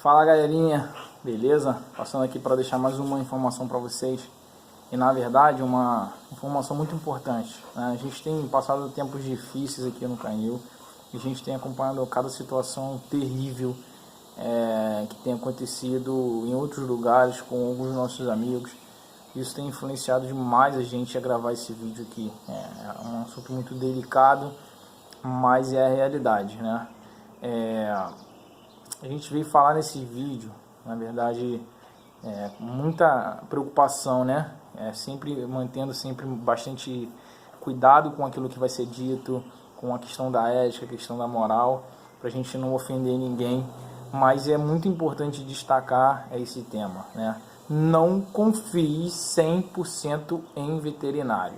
Fala galerinha, beleza? Passando aqui para deixar mais uma informação para vocês. E na verdade uma informação muito importante, né? A gente tem passado tempos difíceis aqui no Canil. A gente tem acompanhado cada situação terrível que tem acontecido em outros lugares com alguns dos nossos amigos. Isso tem influenciado demais a gente a gravar esse vídeo aqui. É um assunto muito delicado, mas é a realidade, né? A gente veio falar nesse vídeo, na verdade, com muita preocupação, né? Sempre mantendo bastante cuidado com aquilo que vai ser dito, com a questão da ética, a questão da moral, para a gente não ofender ninguém. Mas é muito importante destacar esse tema, né? Não confie 100% em veterinário.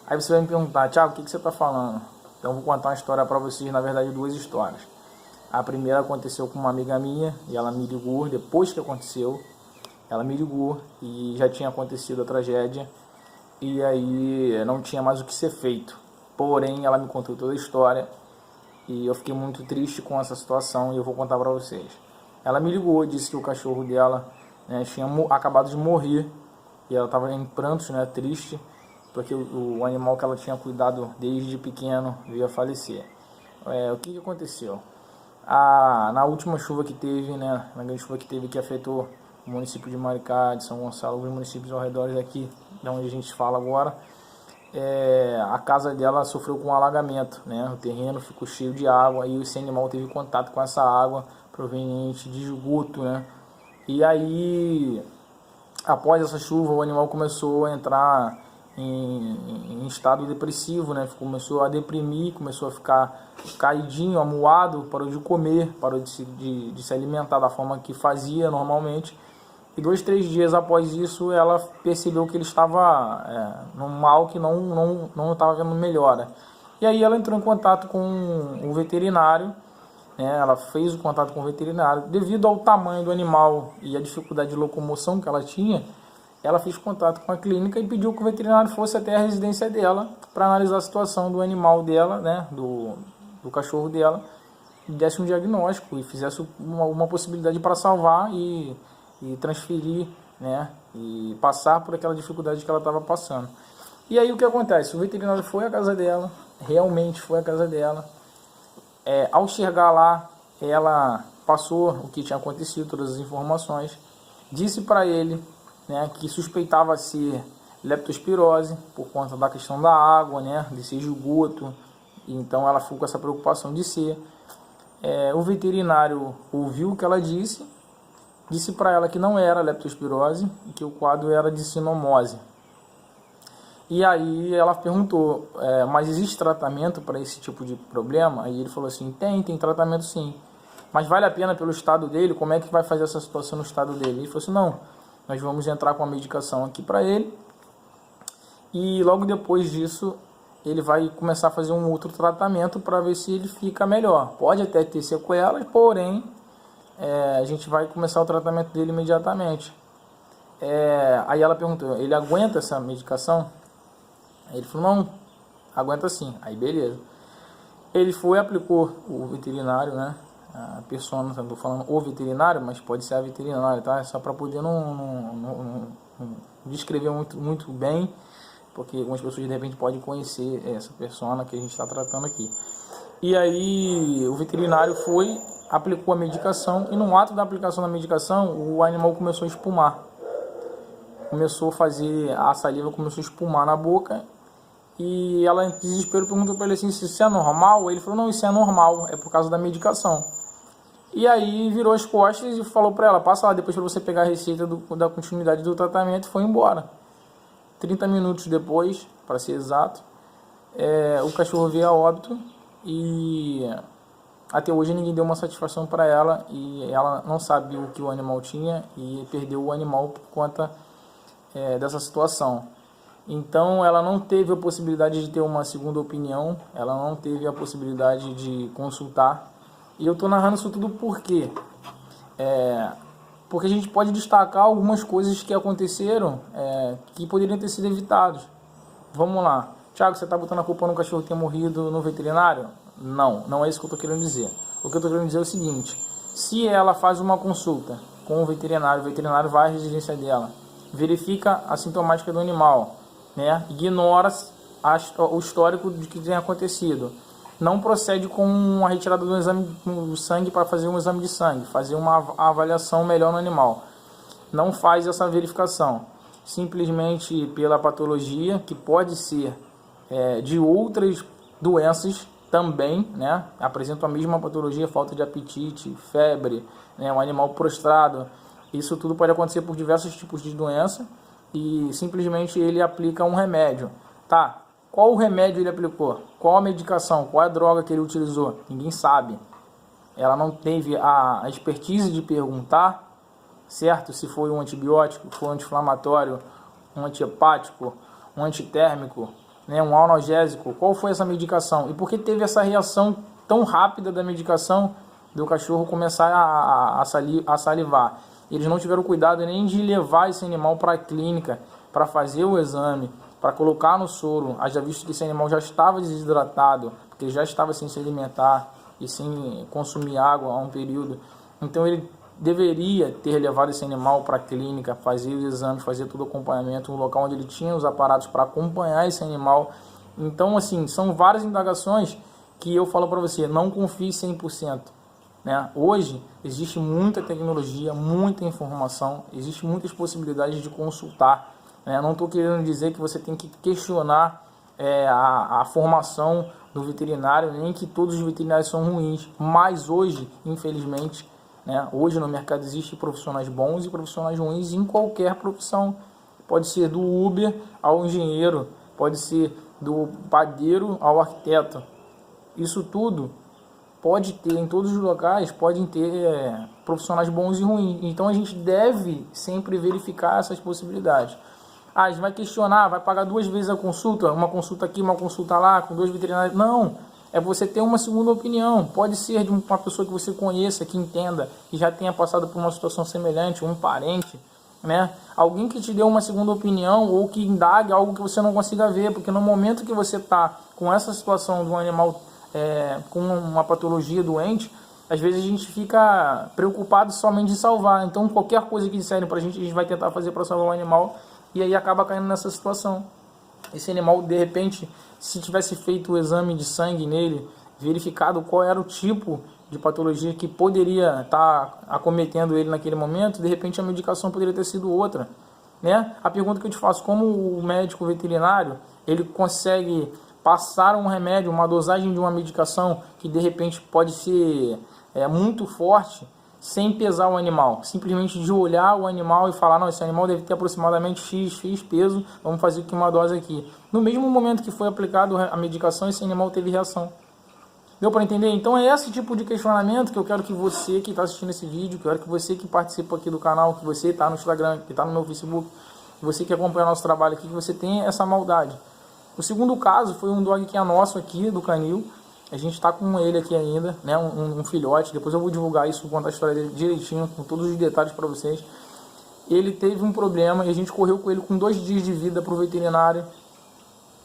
Aí você vai me perguntar, Thiago, o que você está falando? Então eu vou contar uma história para vocês, na verdade duas histórias. A primeira aconteceu com uma amiga minha e ela me ligou, depois que aconteceu, ela me ligou e já tinha acontecido a tragédia e aí não tinha mais o que ser feito. Porém, ela me contou toda a história e eu fiquei muito triste com essa situação e eu vou contar para vocês. Ela me ligou, disse que o cachorro dela tinha acabado de morrer e ela estava em prantos, né, triste, porque o animal que ela tinha cuidado desde pequeno veio a falecer. O que aconteceu? Na última chuva que teve, né, na grande chuva que teve, que afetou o município de Maricá, de São Gonçalo, os municípios ao redor daqui, de onde a gente fala agora, a casa dela sofreu com um alagamento, né, o terreno ficou cheio de água e esse animal teve contato com essa água proveniente de esgoto, né, e aí, após essa chuva, o animal começou a entrar em estado depressivo, né? Começou a deprimir, começou a ficar caidinho, amuado, parou de comer, parou de se alimentar da forma que fazia normalmente. E 2, 3 dias após isso, ela percebeu que ele estava num mal que não estava vendo melhora. E aí ela entrou em contato com o veterinário, né? Ela fez o contato com o veterinário. Devido ao tamanho do animal e a dificuldade de locomoção que ela tinha, ela fez contato com a clínica e pediu que o veterinário fosse até a residência dela para analisar a situação do animal dela, né, do cachorro dela, e desse um diagnóstico e fizesse uma possibilidade para salvar e transferir, né, e passar por aquela dificuldade que ela estava passando. E aí o que acontece? O veterinário foi à casa dela, realmente foi à casa dela. Ao chegar lá, ela passou o que tinha acontecido, todas as informações, disse para ele, né, que suspeitava ser leptospirose por conta da questão da água, né, de ser esgoto. Então ela ficou com essa preocupação de ser. O veterinário ouviu o que ela disse para ela que não era leptospirose e que o quadro era de sinomose. E aí ela perguntou, mas existe tratamento para esse tipo de problema? Aí ele falou assim, tem tratamento sim. Mas vale a pena pelo estado dele? Como é que vai fazer essa situação no estado dele? Ele falou assim, não, nós vamos entrar com a medicação aqui para ele e logo depois disso ele vai começar a fazer um outro tratamento para ver se ele fica melhor. Pode até ter sequelas, porém a gente vai começar o tratamento dele imediatamente. Aí ela perguntou, ele aguenta essa medicação? Aí ele falou, não, aguenta sim. Aí beleza. Ele foi, aplicou o veterinário, né? A pessoa, não estou falando o veterinário, mas pode ser a veterinária, tá? Só para poder não descrever muito bem, porque algumas pessoas de repente podem conhecer essa pessoa que a gente está tratando aqui. E aí o veterinário foi, aplicou a medicação e no ato da aplicação da medicação o animal começou a espumar. Começou a fazer, a saliva começou a espumar na boca e ela em desespero perguntou para ele assim, se isso é normal? Ele falou, não, isso é normal, é por causa da medicação. E aí virou as costas e falou para ela, passa lá depois para você pegar a receita da continuidade do tratamento, e foi embora. 30 minutos depois, para ser exato, o cachorro veio a óbito e até hoje ninguém deu uma satisfação para ela e ela não sabia o que o animal tinha e perdeu o animal por conta dessa situação. Então ela não teve a possibilidade de ter uma segunda opinião, ela não teve a possibilidade de consultar. E eu estou narrando isso tudo por quê? Porque a gente pode destacar algumas coisas que aconteceram que poderiam ter sido evitadas. Vamos lá. Thiago, você está botando a culpa no cachorro ter morrido no veterinário? Não, não é isso que eu estou querendo dizer. O que eu estou querendo dizer é o seguinte, Se ela faz uma consulta com o veterinário vai à residência dela, verifica a sintomática do animal, né? Ignora o histórico de que tem acontecido, não procede com a retirada do exame do sangue para fazer um exame de sangue, fazer uma avaliação melhor no animal, não faz essa verificação, simplesmente pela patologia, que pode ser de outras doenças também, né? Apresentam a mesma patologia, falta de apetite, febre, né? Um animal prostrado, isso tudo pode acontecer por diversos tipos de doença, e simplesmente ele aplica um remédio, tá? Qual o remédio ele aplicou? Qual a medicação? Qual a droga que ele utilizou? Ninguém sabe. Ela não teve a expertise de perguntar, certo? Se foi um antibiótico, foi um anti-inflamatório, um antihepático, um antitérmico, né? Um analgésico. Qual foi essa medicação? E por que teve essa reação tão rápida da medicação do cachorro começar a salivar? Eles não tiveram cuidado nem de levar esse animal para a clínica, para fazer o exame, para colocar no soro, haja visto que esse animal já estava desidratado, porque ele já estava sem se alimentar e sem consumir água há um período. Então ele deveria ter levado esse animal para a clínica, fazer os exames, fazer todo o acompanhamento, um local onde ele tinha os aparatos para acompanhar esse animal. Então, assim, são várias indagações que eu falo para você, não confie 100%. Né? Hoje existe muita tecnologia, muita informação, existe muitas possibilidades de consultar. Não estou querendo dizer que você tem que questionar a formação do veterinário, nem que todos os veterinários são ruins, mas hoje, infelizmente, hoje no mercado existem profissionais bons e profissionais ruins em qualquer profissão. Pode ser do Uber ao engenheiro, pode ser do padeiro ao arquiteto. Isso tudo pode ter, em todos os locais, podem ter profissionais bons e ruins. Então a gente deve sempre verificar essas possibilidades. A gente vai questionar, vai pagar 2 vezes a consulta, uma consulta aqui, uma consulta lá, com 2 veterinários. Não, é você ter uma segunda opinião. Pode ser de uma pessoa que você conheça, que entenda, que já tenha passado por uma situação semelhante, um parente, né? Alguém que te dê uma segunda opinião ou que indague algo que você não consiga ver, porque no momento que você está com essa situação de um animal com uma patologia doente, às vezes a gente fica preocupado somente em salvar. Então qualquer coisa que disserem para a gente vai tentar fazer para salvar o animal, e aí acaba caindo nessa situação. Esse animal, de repente, se tivesse feito o exame de sangue nele, verificado qual era o tipo de patologia que poderia estar acometendo ele naquele momento, de repente a medicação poderia ter sido outra, né? A pergunta que eu te faço, como o médico veterinário, ele consegue passar um remédio, uma dosagem de uma medicação que de repente pode ser muito forte, sem pesar o animal, simplesmente de olhar o animal e falar, não, esse animal deve ter aproximadamente X peso, vamos fazer aqui uma dose aqui. No mesmo momento que foi aplicado a medicação, esse animal teve reação. Deu para entender? Então é esse tipo de questionamento que eu quero que você que está assistindo esse vídeo, que eu quero que você que participa aqui do canal, que você está no Instagram, que está no meu Facebook, que você que acompanha nosso trabalho aqui, que você tenha essa maldade. O segundo caso foi um dog que é nosso aqui, do canil. A gente está com ele aqui ainda, né? Um filhote. Depois eu vou divulgar isso, contar a história dele direitinho, com todos os detalhes para vocês. Ele teve um problema e a gente correu com ele com 2 dias de vida para o veterinário,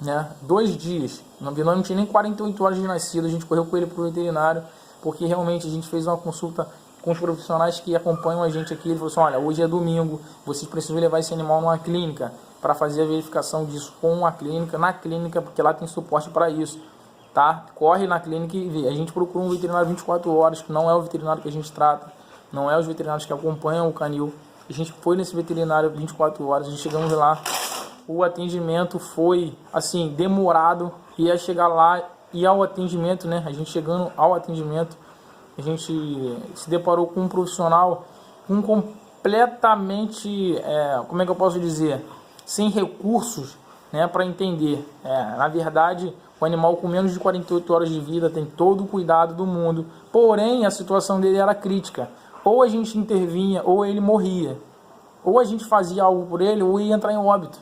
né? 2 dias. Não tinha nem 48 horas de nascido. A gente correu com ele para o veterinário, porque realmente a gente fez uma consulta com os profissionais que acompanham a gente aqui. Ele falou assim, olha, hoje é domingo, vocês precisam levar esse animal numa clínica para fazer a verificação disso com a clínica, na clínica, porque lá tem suporte para isso. Tá? Corre na clínica e vê. A gente procura um veterinário 24 horas, que não é o veterinário que a gente trata, não é os veterinários que acompanham o canil. A gente foi nesse veterinário 24 horas, a gente chegamos lá, o atendimento foi, assim, demorado, ia chegar lá e ao atendimento, né? A gente chegando ao atendimento, a gente se deparou com um profissional completamente, como é que eu posso dizer, sem recursos, né, para entender. Na verdade, o animal com menos de 48 horas de vida tem todo o cuidado do mundo, porém a situação dele era crítica. Ou a gente intervinha, ou ele morria. Ou a gente fazia algo por ele, ou ia entrar em óbito.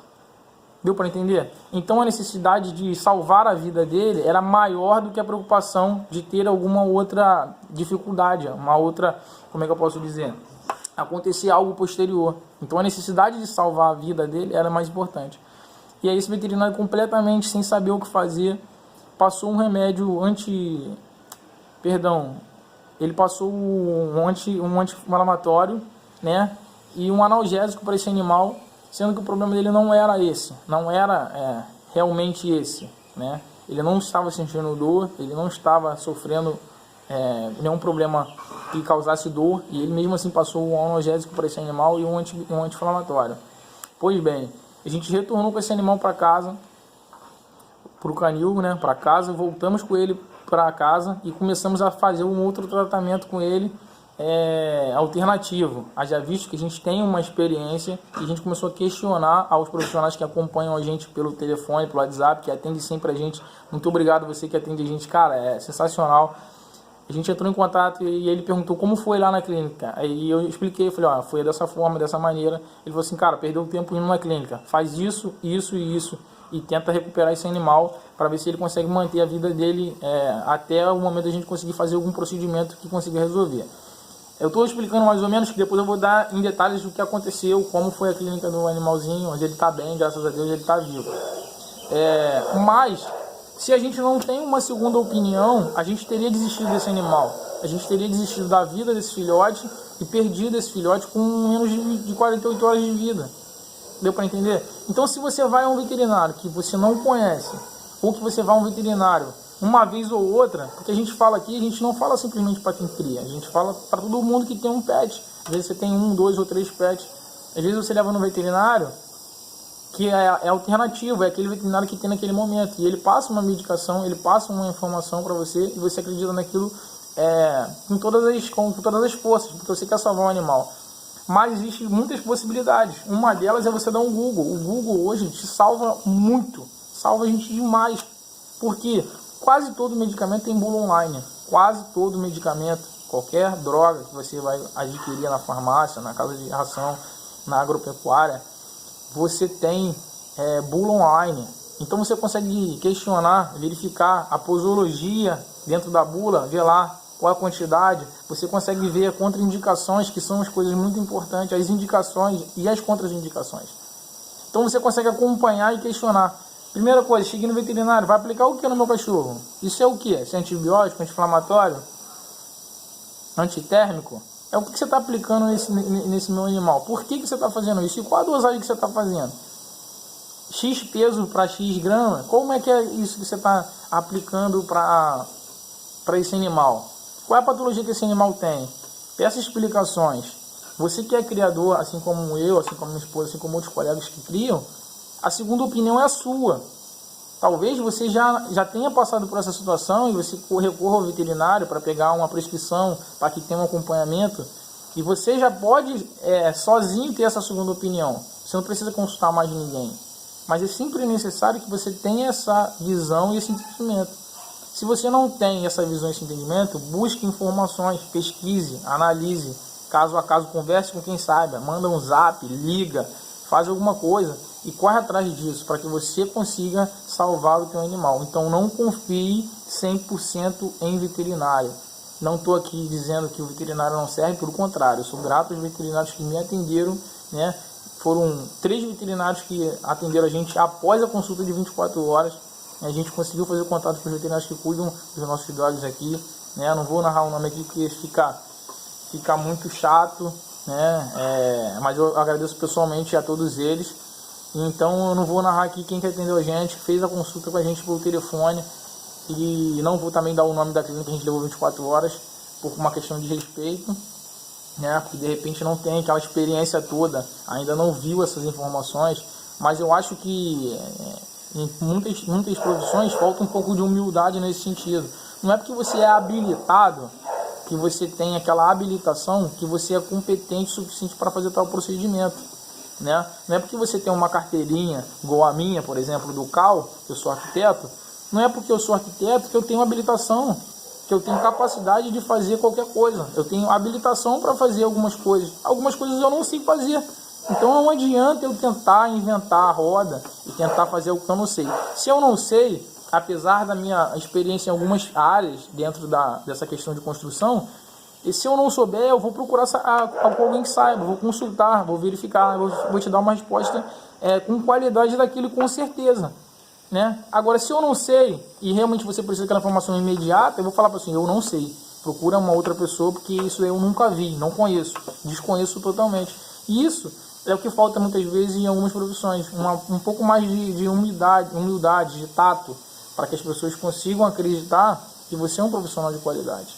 Deu para entender? Então a necessidade de salvar a vida dele era maior do que a preocupação de ter alguma outra dificuldade, uma outra, como é que eu posso dizer? Acontecer algo posterior. Então a necessidade de salvar a vida dele era mais importante. E aí esse veterinário, completamente sem saber o que fazer, passou um remédio ele passou um anti-inflamatório, né, e um analgésico para esse animal, sendo que o problema dele não era esse, não era realmente esse, né? Ele não estava sentindo dor, ele não estava sofrendo nenhum problema que causasse dor, e ele mesmo assim passou um analgésico para esse animal e um anti-inflamatório. Pois bem, a gente retornou com esse animal para casa, para o canil, né, para casa, voltamos com ele para casa e começamos a fazer um outro tratamento com ele alternativo. Haja visto que a gente tem uma experiência e a gente começou a questionar aos profissionais que acompanham a gente pelo telefone, pelo WhatsApp, que atende sempre a gente. Muito obrigado você que atende a gente, cara, é sensacional. A gente entrou em contato e ele perguntou como foi lá na clínica. Aí eu expliquei, falei, ó, foi dessa forma, dessa maneira. Ele falou assim, cara, perdeu tempo indo na clínica, faz isso, isso e isso, e tenta recuperar esse animal para ver se ele consegue manter a vida dele até o momento da gente conseguir fazer algum procedimento que consiga resolver. Eu estou explicando mais ou menos, que depois eu vou dar em detalhes o que aconteceu, como foi a clínica do animalzinho, onde ele está bem, graças a Deus ele está vivo. Mas, se a gente não tem uma segunda opinião, a gente teria desistido desse animal. A gente teria desistido da vida desse filhote e perdido esse filhote com menos de 48 horas de vida. Deu para entender? Então, se você vai a um veterinário que você não conhece, ou que você vai a um veterinário uma vez ou outra, porque a gente fala aqui, a gente não fala simplesmente para quem cria, a gente fala para todo mundo que tem um pet. Às vezes você tem 1, 2 ou 3 pets. Às vezes você leva no veterinário que é alternativo, é aquele veterinário que tem naquele momento, e ele passa uma medicação, ele passa uma informação para você, e você acredita naquilo com todas as forças, porque você quer salvar um animal. Mas existem muitas possibilidades. Uma delas é você dar um Google. O Google hoje te salva muito, salva a gente demais, porque quase todo medicamento tem bula online. Quase todo medicamento, qualquer droga que você vai adquirir na farmácia, na casa de ração, na agropecuária, você tem bula online. Então você consegue questionar, verificar a posologia dentro da bula, ver lá qual a quantidade. Você consegue ver contraindicações, que são as coisas muito importantes, as indicações e as contraindicações. Então você consegue acompanhar e questionar. Primeira coisa, cheguei no veterinário, vai aplicar o que no meu cachorro? Isso é o que? Isso é antibiótico, anti-inflamatório, antitérmico? É o que você está aplicando nesse meu animal? Por que você está fazendo isso? E qual a dosagem que você está fazendo? X peso para X grama? Como é que é isso que você está aplicando para esse animal? Qual é a patologia que esse animal tem? Peça explicações. Você que é criador, assim como eu, assim como minha esposa, assim como outros colegas que criam, a segunda opinião é a sua. Talvez você já tenha passado por essa situação e você recorra ao veterinário para pegar uma prescrição, para que tenha um acompanhamento, e você já pode sozinho ter essa segunda opinião. Você não precisa consultar mais ninguém. Mas é sempre necessário que você tenha essa visão e esse entendimento. Se você não tem essa visão e esse entendimento, busque informações, pesquise, analise, caso a caso, converse com quem saiba, manda um zap, liga, faz alguma coisa e corre atrás disso para que você consiga salvar o teu animal. Então não confie 100% em veterinário. Não estou aqui dizendo que o veterinário não serve, pelo contrário, eu sou grato aos veterinários que me atenderam, né? Foram 3 veterinários que atenderam a gente após a consulta de 24 horas. A gente conseguiu fazer contato com os veterinários que cuidam dos nossos filhotes aqui, né? Não vou narrar o nome aqui porque fica muito chato, né? Mas eu agradeço pessoalmente a todos eles. Então eu não vou narrar aqui quem que atendeu a gente, fez a consulta com a gente pelo telefone, e não vou também dar o nome da clínica que a gente levou 24 horas, por uma questão de respeito, né? Porque de repente não tem aquela experiência toda, ainda não viu essas informações, mas eu acho que em muitas profissões falta um pouco de humildade nesse sentido. Não é porque você é habilitado, que você tem aquela habilitação, que você é competente o suficiente para fazer tal procedimento, né? Não é porque você tem uma carteirinha igual a minha, por exemplo, do CAL, que eu sou arquiteto, não é porque eu sou arquiteto que eu tenho habilitação, que eu tenho capacidade de fazer qualquer coisa. Eu tenho habilitação para fazer algumas coisas eu não sei fazer. Então não adianta eu tentar inventar a roda e tentar fazer o que eu não sei. Se eu não sei, apesar da minha experiência em algumas áreas dentro dessa questão de construção, e se eu não souber, eu vou procurar alguém que saiba, vou consultar, vou verificar, vou te dar uma resposta com qualidade daquilo, com certeza, né? Agora, se eu não sei, e realmente você precisa daquela informação imediata, eu vou falar para você, eu não sei. procura uma outra pessoa, porque isso eu nunca vi, não conheço, desconheço totalmente. E isso é o que falta muitas vezes em algumas profissões, um pouco mais de humildade, de tato, para que as pessoas consigam acreditar que você é um profissional de qualidade.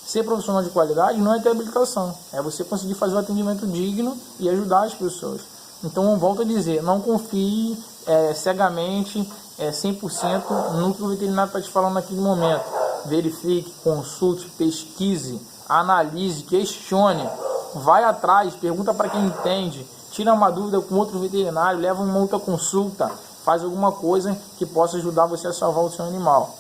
Ser profissional de qualidade não é ter habilitação, é você conseguir fazer um atendimento digno e ajudar as pessoas. Então, volto a dizer, não confie cegamente, 100% no que o veterinário está te falando naquele momento. Verifique, consulte, pesquise, analise, questione, vai atrás, pergunta para quem entende, tira uma dúvida com outro veterinário, leva uma outra consulta, faz alguma coisa que possa ajudar você a salvar o seu animal.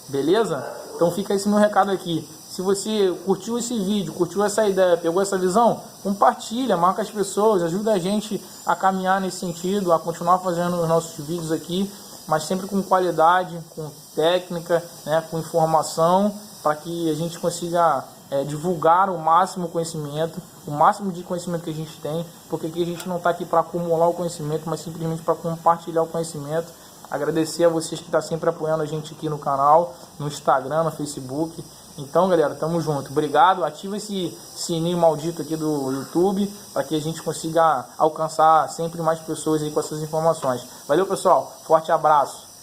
Beleza? Então fica esse meu recado aqui. Se você curtiu esse vídeo, curtiu essa ideia, pegou essa visão, compartilha, marca as pessoas, ajuda a gente a caminhar nesse sentido, a continuar fazendo os nossos vídeos aqui, mas sempre com qualidade, com técnica, né, com informação, para que a gente consiga divulgar o máximo conhecimento, o máximo de conhecimento que a gente tem, porque aqui a gente não está aqui para acumular o conhecimento, mas simplesmente para compartilhar o conhecimento. Agradecer a vocês que estão sempre apoiando a gente aqui no canal, no Instagram, no Facebook. Então, galera, tamo junto. Obrigado. Ativa esse sininho maldito aqui do YouTube para que a gente consiga alcançar sempre mais pessoas aí com essas informações. Valeu, pessoal. Forte abraço.